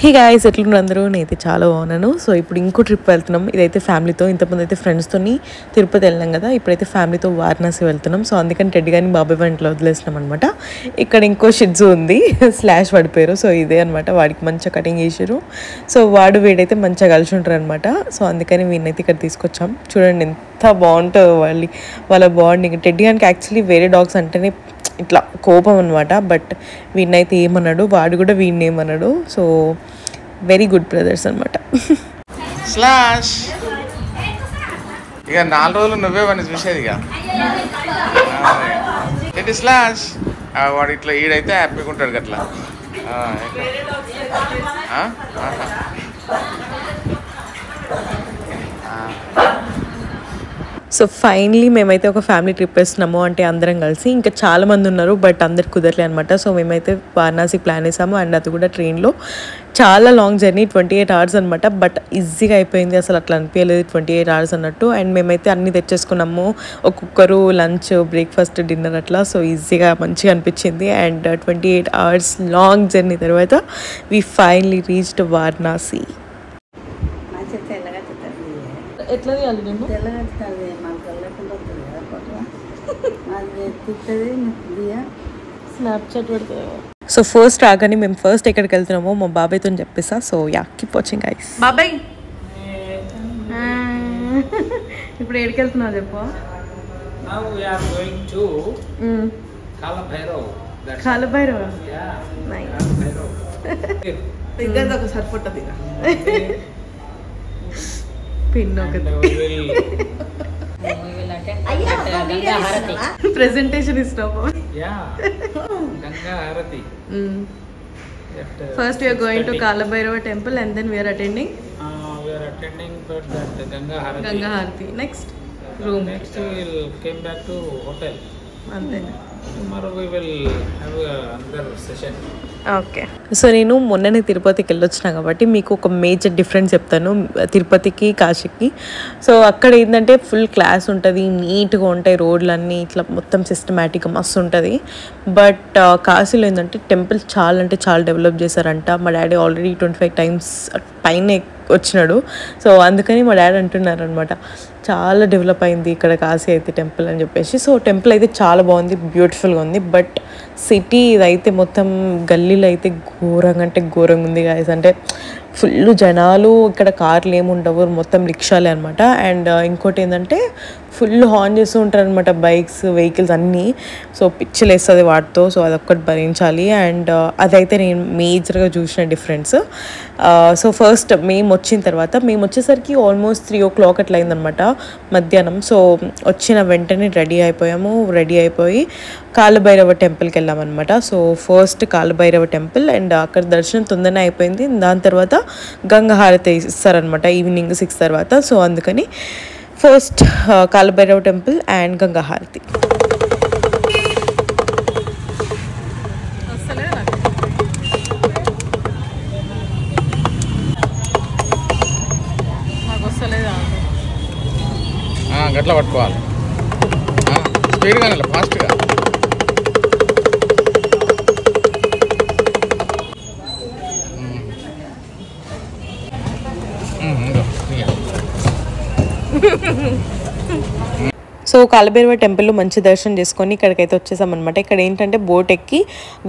Hey guys, ఎట్లున్నారు అందరూ? నేనైతే చాలా బాగున్నాను. సో ఇప్పుడు ఇంకో ట్రిప్ వెళ్తున్నాం. ఇదైతే ఫ్యామిలీతో. ఇంతకుముందు అయితే ఫ్రెండ్స్తోని తిరుపతి వెళ్ళినాం కదా, ఇప్పుడైతే ఫ్యామిలీతో వారణాసి వెళ్తున్నాం. సో అందుకని టెడ్డి గారిని బాబాయ్ ఇంట్లో వదిలేసినాం అనమాట. ఇక్కడ ఇంకో షిడ్జు ఉంది, స్లాష్ పడిపోయారు. సో ఇదే అనమాట, వాడికి మంచిగా కటింగ్ చేసారు. సో వీడైతే మంచిగా కలిసి ఉంటారు అనమాట. సో అందుకని వీడినైతే ఇక్కడ తీసుకొచ్చాం. చూడండి ఎంత బాగుంటుందో వాళ్ళ బాండింగ్. టెడ్డి గారికి యాక్చువల్లీ వేరే డాగ్స్ అంటేనే ఇట్లా కోపం అనమాట. బట్ వీడినైతే ఏమన్నాడు, వాడు కూడా వీడిని ఏమన్నాడు. సో వెరీ గుడ్ బ్రదర్స్ అనమాట. స్లాష్ ఇక 4 రోజులు నువ్వే వాడిని చూసేది. ఇక స్లాష్ వాడు ఇట్లా ఈడైతే హ్యాపీగా ఉంటాడు అట్లా. సో ఫైనలీ మేమైతే ఒక ఫ్యామిలీ ట్రిప్ వేస్తున్నాము, అంటే అందరం కలిసి. ఇంకా చాలామంది ఉన్నారు బట్ అందరికి కుదరలే అనమాట. సో మేమైతే వారణాసి ప్లాన్ వేసాము, అండ్ అది కూడా ట్రైన్లో. చాలా లాంగ్ జర్నీ, 28 hours అనమాట. బట్ ఈజీగా అయిపోయింది, అసలు అట్లా అనిపించలేదు 28 hours అన్నట్టు. అండ్ మేమైతే అన్నీ తెచ్చేసుకున్నాము, ఒక్కొక్కరు లంచ్, బ్రేక్ఫాస్ట్, డిన్నర్ అట్లా. సో ఈజీగా మంచిగా అనిపించింది. అండ్ 28 hours లాంగ్ జర్నీ తర్వాత వి ఫైనలీ రీచ్డ్ వారణాసి. ఎట్లా తీయాలి నేను? స్నాప్చాట్ పెడతా. సో ఫస్ట్ రాగానే మేము ఫస్ట్ ఎక్కడికి వెళ్తున్నామో మా బాబాయ్తో చెప్పేసా. So yeah, keep watching guys. బాబాయ్ ఇప్పుడు ఎక్కడికి వెళ్తున్నావు చెప్పు. కాలభైరవ సరిపట్టది పిన్ ఒకటి ప్రెజెంటేషన్ ఇస్తాము. First we are going to Kalabhairava temple and then we are attending for that Ganga Harati. Next room. Next we will came back to hotel. And then tomorrow we will have another session. Okay. So నేను మొన్ననే తిరుపతికి వెళ్ళొచ్చినా కాబట్టి మీకు ఒక major difference చెప్తాను తిరుపతికి కాశీకి. So అక్కడ ఏంటంటే ఫుల్ క్లాస్ ఉంటుంది, నీట్గా ఉంటాయి రోడ్లన్నీ, ఇట్లా మొత్తం సిస్టమేటిక్గా మస్తు ఉంటుంది. బట్ కాశీలో ఏంటంటే టెంపుల్ చాలా అంటే చాలా డెవలప్ చేశారంట. మా డాడీ ఆల్రెడీ 25 times పైన వచ్చినాడు. సో అందుకని మా డాడీ అంటున్నారు అనమాట, చాలా డెవలప్ అయింది ఇక్కడ కాశీ అయితే టెంపుల్ అని చెప్పేసి. సో టెంపుల్ అయితే చాలా బాగుంది, బ్యూటిఫుల్గా ఉంది. బట్ సిటీ ఇదైతే మొత్తం గల్లీలో అయితే ఘోరంగా అంటే ఘోరంగా ఉంది గాయస్. అంటే ఫుల్ జనాలు, ఇక్కడ కార్లు ఏముండవు, మొత్తం రిక్షాలే అనమాట. అండ్ ఇంకోటి ఏంటంటే ఫుల్ హార్న్ చేస్తూ ఉంటారు అనమాట, బైక్స్, వెహికల్స్ అన్నీ. సో పిచ్చిలు వేస్తుంది వాటితో. సో అదొక్కటి భరించాలి. అండ్ అదైతే నేను మేజర్గా చూసిన డిఫరెన్స్. సో ఫస్ట్ మేము వచ్చిన తర్వాత, మేము వచ్చేసరికి ఆల్మోస్ట్ 3 o'clock అట్లా అయిందనమాట మధ్యాహ్నం. సో వచ్చిన వెంటనే రెడీ అయిపోయి కాలభైరవ టెంపుల్కి వెళ్ళామన్నమాట. So first Kalabhairava temple, and అక్కడ దర్శనం తొందరనే అయిపోయింది. దాని తర్వాత గంగా హారతి ఇస్తారనమాట ఈవినింగ్ 6 తర్వాత. సో అందుకని first Kalabhairava temple and Ganga aarti. గట్లా పట్టుకోవాలి, స్పీడ్గా ఫాస్ట్గా. సో కాలభైరవ టెంపుల్లో మంచి దర్శనం చేసుకొని ఇక్కడికైతే వచ్చేసామన్నమాట. ఇక్కడ ఏంటంటే బోట్ ఎక్కి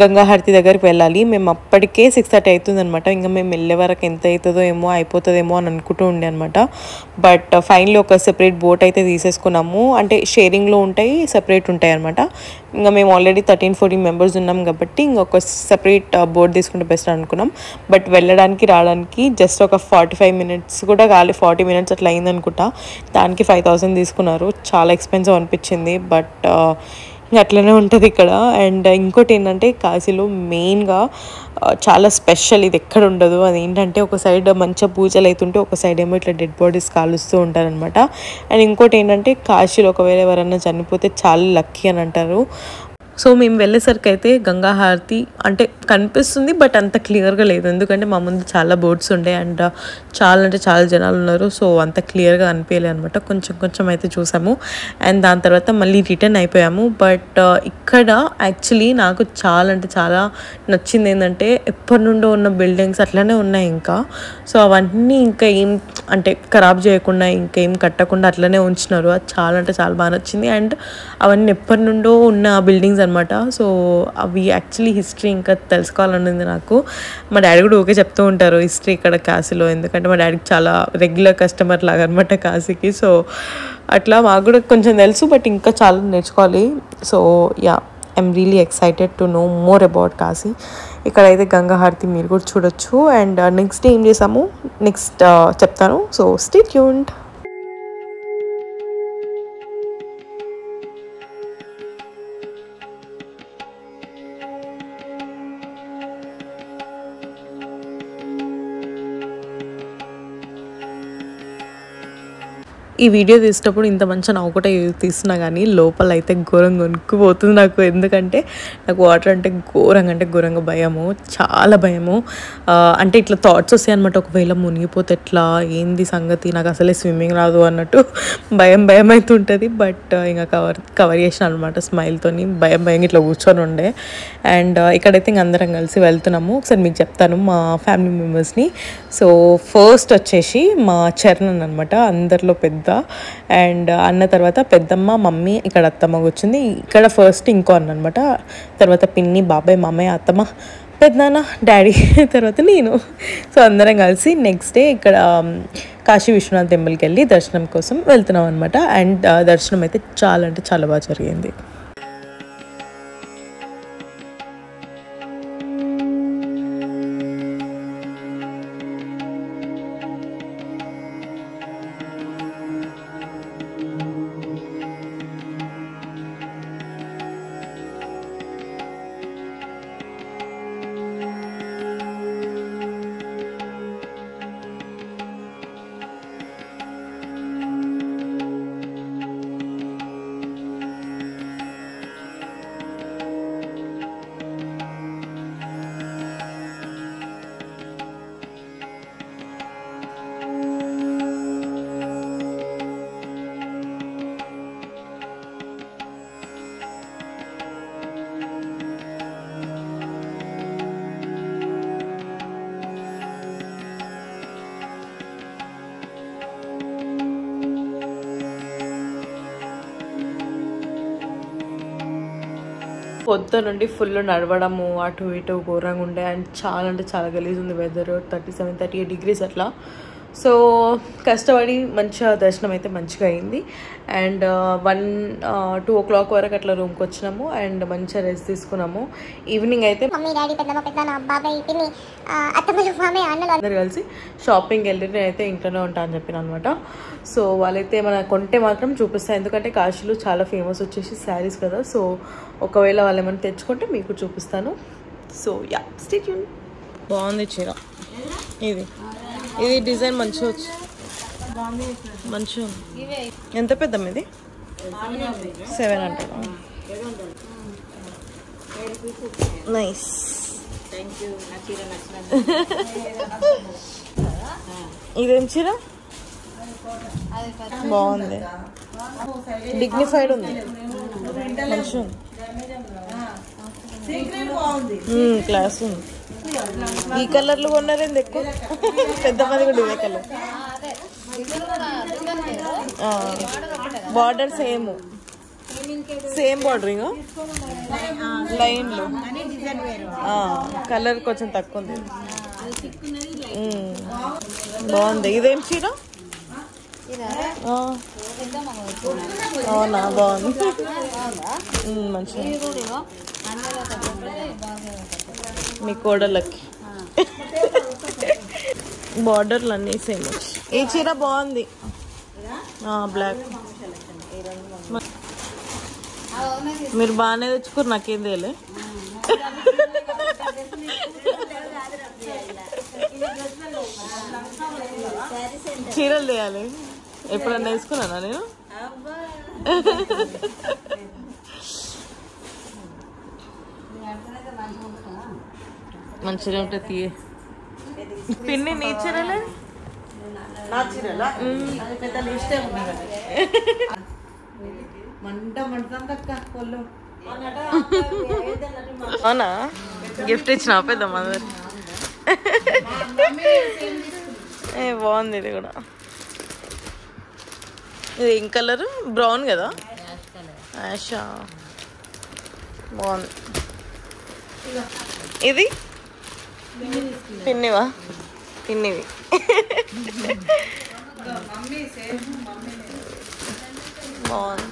గంగా హారతి దగ్గరికి వెళ్ళాలి. మేము అప్పటికే 6:30 అవుతుంది అనమాట. ఇంకా మేము వెళ్ళే వరకు ఎంత అవుతుందో ఏమో, అయిపోతుందేమో అని అనుకుంటూ ఉండే అనమాట. బట్ ఫైనల్లీ ఒక సెపరేట్ బోట్ అయితే తీసేసుకున్నాము. అంటే షేరింగ్లో ఉంటాయి, సెపరేట్ ఉంటాయి అనమాట. ఇంకా మేము ఆల్రెడీ 13-14 members ఉన్నాం కాబట్టి ఇంకొక సెపరేట్ బోట్ తీసుకుంటే బెస్ట్ అనుకున్నాం. బట్ వెళ్ళడానికి రావడానికి జస్ట్ ఒక 45 minutes కూడా కాలే, 40 minutes అట్లా అయిందనుకుంటా. దానికి 5,000 తీసుకున్నారు. చాలా ఎక్స్పెన్సివ్ అనిపించింది. బట్ అట్లనే ఉంటుంది ఇక్కడ. అండ్ ఇంకోటి ఏంటంటే కాశీలో మెయిన్గా చాలా స్పెషల్, ఇది ఎక్కడ ఉండదు. అదేంటంటే ఒక సైడ్ మంచిగా పూజలు అవుతుంటే ఒక సైడ్ ఏమో ఇట్లా డెడ్ బాడీస్ కాలుస్తూ ఉంటారనమాట. అండ్ ఇంకోటి ఏంటంటే కాశీలో ఒకవేళ ఎవరైనా చనిపోతే చాలా లక్కీ అని అంటారు. సో మేము వెళ్ళేసరికి అయితే గంగా హారతి అంటే కనిపిస్తుంది, బట్ అంత క్లియర్గా లేదు. ఎందుకంటే మా ముందు చాలా బోట్స్ ఉండే అండ్ చాలా అంటే చాలా జనాలు ఉన్నారు. సో అంత క్లియర్గా అనిపించలేదు అనమాట. కొంచెం కొంచెం అయితే చూసాము అండ్ దాని తర్వాత మళ్ళీ రిటర్న్ అయిపోయాము. బట్ ఇక్కడ యాక్చువల్లీ నాకు చాలా అంటే చాలా నచ్చింది ఏంటంటే ఎప్పటి నుండో ఉన్న బిల్డింగ్స్ అట్లనే ఉన్నాయి ఇంకా. సో అవన్నీ ఇంకా ఏం అంటే ఖరాబ్ చేయకుండా ఇంకేం కట్టకుండా అట్లనే ఉంచినారు. అది చాలా అంటే చాలా బాగా నచ్చింది. అండ్ అవన్నీ ఎప్పటి నుండో ఉన్న బిల్డింగ్స్ అనమాట. సో అవి యాక్చువల్లీ హిస్టరీ ఇంకా తెలుసుకోవాలన్నది నాకు. మా డాడీ కూడా ఓకే చెప్తూ ఉంటారు హిస్టరీ ఇక్కడ కాశీలో, ఎందుకంటే మా డాడీకి చాలా రెగ్యులర్ కస్టమర్ లాగా అనమాట కాశీకి. సో అట్లా మాకు కూడా కొంచెం తెలుసు, బట్ ఇంకా చాలా నేర్చుకోవాలి. So yeah, I'm really excited to know more about Kashi. ఇక్కడైతే గంగా హారతి మీరు కూడా చూడొచ్చు. అండ్ నెక్స్ట్ డే ఏం చేసాము నెక్స్ట్ చెప్తాను. So stay tuned. ఈ వీడియో తీసేటప్పుడు ఇంత మంచిగా నవ్వుకుంటే తీస్తున్నా కానీ లోపల అయితే ఘోరంగా వణుకుపోతుంది నాకు. ఎందుకంటే నాకు వాటర్ అంటే ఘోరంగా భయము, చాలా భయము. అంటే ఇట్లా థాట్స్ వస్తాయి అనమాట, ఒకవేళ మునిగిపోతే ఎట్లా, ఏంది సంగతి, నాకు అసలే స్విమ్మింగ్ రాదు అన్నట్టు భయం అయితే ఉంటుంది. బట్ ఇంకా కవర్ చేసిన అనమాట స్మైల్తోని. భయం ఇట్లా కూర్చొని ఉండే. అండ్ ఇక్కడైతే ఇంక అందరం కలిసి వెళ్తున్నాము. ఒకసారి మీకు చెప్తాను మా ఫ్యామిలీ మెంబర్స్ని. సో ఫస్ట్ వచ్చేసి మా చరణ్ అనమాట, అందరిలో పెద్ద. అండ్ అన్న తర్వాత పెద్దమ్మ, మమ్మీ, ఇక్కడ అత్తమ్మ కూర్చుంది. ఇక్కడ ఫస్ట్ ఇంకో అన్న అనమాట, తర్వాత పిన్ని, బాబాయ్, మామయ్య, అత్తమ్మ, పెద్దనాన్న, డాడీ, తర్వాత నేను. సో అందరం కలిసి నెక్స్ట్ డే ఇక్కడ కాశీ విశ్వనాథ్ టెంపుల్కి వెళ్ళి దర్శనం కోసం వెళ్తున్నాం అనమాట. అండ్ దర్శనం అయితే చాలా అంటే చాలా బాగా జరిగింది. పొద్దు నుండి ఫుల్ నడవడము, అటు ఇటు ఘోరంగా ఉండే. అండ్ చాలా అంటే చాలా గలీజ్ ఉంది వెదర్, 37-38 degrees అట్లా. సో కష్టపడి మంచిగా దర్శనం అయితే మంచిగా అయింది. అండ్ 1-2 o'clock వరకు అట్లా రూమ్కి వచ్చినాము అండ్ మంచిగా రెస్ట్ తీసుకున్నాము. ఈవినింగ్ అయితే మమ్మీ, డాడీ, పెద్దమ్మ, పెద్దనాన్న, బాబాయ్, పిన్ని, అత్తమ్మలు, మామయ్య, అన్నలు అందరు కలిసి షాపింగ్కి వెళ్ళి నేనైతే ఇంట్లోనే ఉంటా అని చెప్పిన అనమాట. సో వాళ్ళైతే మన కొంటే మాత్రం చూపిస్తాను, ఎందుకంటే కాశీలో చాలా ఫేమస్ వచ్చేసి శారీస్ కదా. సో ఒకవేళ వాళ్ళు ఏమైనా తెచ్చుకుంటే మీకు చూపిస్తాను. So yeah, stay tune. బాగుంది చీర, ఇది డిజైన్ మంచిగా వచ్చి మంచిగా ఉంది. ఎంత పెద్దమ్మ ఇది? 7 అంటారా? నైస్. ఇదేం చీర? బాగుంది, డిగ్నిఫైడ్ ఉంది, మంచిగా ఉంది, క్లాస్ ఉంది. ఈ కలర్లు కొన్నారేంది ఎక్కువ? పెద్ద మంది కూడా ఇదే కలర్. బార్డర్ సేమ్ బార్డరింగ్, లైన్లు, కలర్ కొంచెం తక్కువ ఉంది. బాగుంది. ఇదేం చీర? అవునా, బాగుంది, మంచిగా. మీ కోడళ్ళకి బార్డర్లు అన్నీ సేమ్ వచ్చి. ఈ చీర బాగుంది, బ్లాక్. మీరు బాగానే తెచ్చుకోరు, నాకేం తెలియలే. చీరలు తీయాలి, ఎప్పుడన్నా వేసుకున్నానా నేను? మంచిగా ఉంటుంది తీయ పిన్ని నేచరలే అవునా గిఫ్ట్ ఇచ్చిన పెద్ద మదర్ బాగుంది ఇది కూడా ఇది ఏం కలర్ బ్రౌన్ కదా యాషా బాగుంది ఇది పిన్నివా పిన్నివి బాగుంది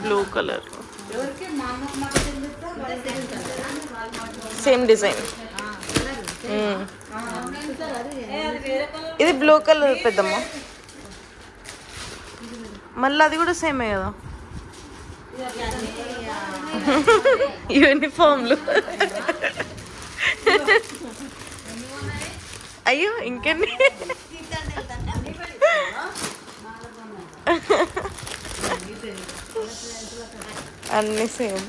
బ్లూ కలర్ సేమ్ డిజైన్ ఇది బ్లూ కలర్ పెద్దమ్మ మళ్ళీ అది కూడా సేమే కదా యూనిఫామ్లు అయ్యో ఇంకెన్ని అన్నీ సేమ్